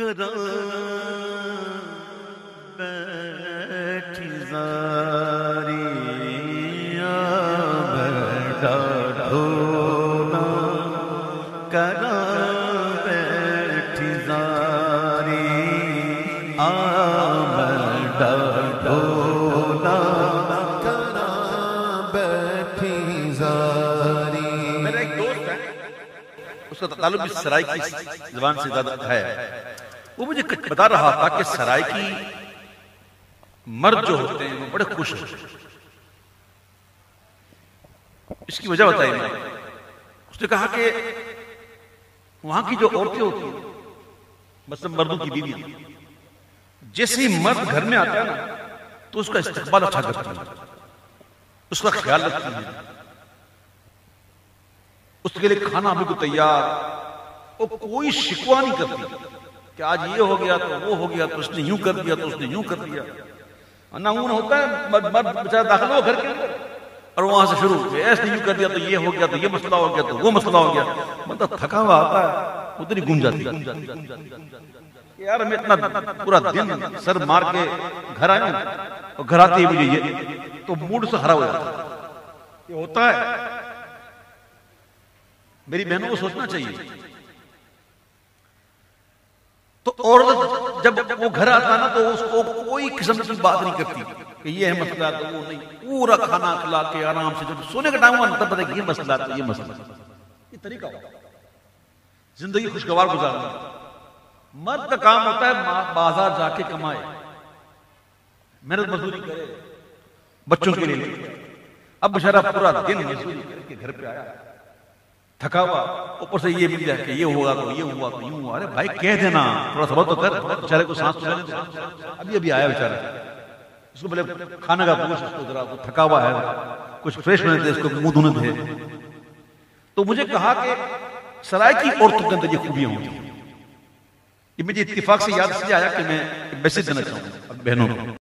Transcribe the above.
करा बैठी ज़ारिया बड़ा ढोना करा बैठी ज़ारी बड़ा ढोना करा बैठी ज़ारी। मेरा एक दोस्त है, उसका ताल्लुक इस सराय की ज़बान से ज्यादा है। वो मुझे बता रहा था कि सराय की मर्द जो होते हैं वो बड़े खुश होते हैं। इसकी वजह बताई मैं। उसने कहा कि वहां की जो औरतें होती हैं, मतलब मर्दों की बीवी, जैसे ही मर्द घर में आता है ना तो उसका इस्तेकबाल अच्छा करती है, उसका ख्याल रखती है, उसके लिए खाना भी को तैयार, वो कोई शिकवा नहीं करती कि आज ये हो गया तो वो हो गया, तो उसने यूं कर दिया तो उसने यूं कर दिया। ना ऊन होता है, मर्द बेचारा दाखिल हो घर के अंदर और वहां से शुरू, ऐसे यूं कर दिया तो ये हो गया, तो ये मसला हो गया, तो वो मसला हो गया। मतलब थका हुआ आता है, उधर ही घूम जाती है। यार मैं इतना पूरा दिन सर मार के घर आया हूं और घर आते ही मुझे ये तो मूड से हरा हो जाता है। ये होता है। मेरी बहनों को सोचना चाहिए। तो औरत जब वो घर आता ना तो उसको कोई किस्म की बात नहीं करती कि ये है मसला तो वो नहीं, पूरा खाना खिला के आराम से जब सोने का टाइम हुआ तब पता ये मसला तो ये मसला। ये तरीका जिंदगी खुशगवार गुजारना। मर्द का काम होता है बाजार जाके कमाए, मेहनत मजदूरी करे, बच्चों के लिए। अब बेचारा पूरा दिन मजदूरी करके घर पे आया थका हुआ, ऊपर से ये मिल जाए कि ये होगा तो ये हुआ तो यूं हुआ। अरे भाई कह देना, थोड़ा सबर तो कर, बेचारे को सांस लेने दे। अभी अभी आया बेचारा, उसको बोले खाने का पूछ, उसको जरा थका हुआ है, कुछ फ्रेश होने दे, उसको मुंह धोने दे। तो मुझे कहा कि सराय की औरतों के अंदर ये खूबियां होती हैं। ये मुझे इत्तेफाक से याद इसलिए आया कि मैं मैसेज देना चाहूंगा बहनों को।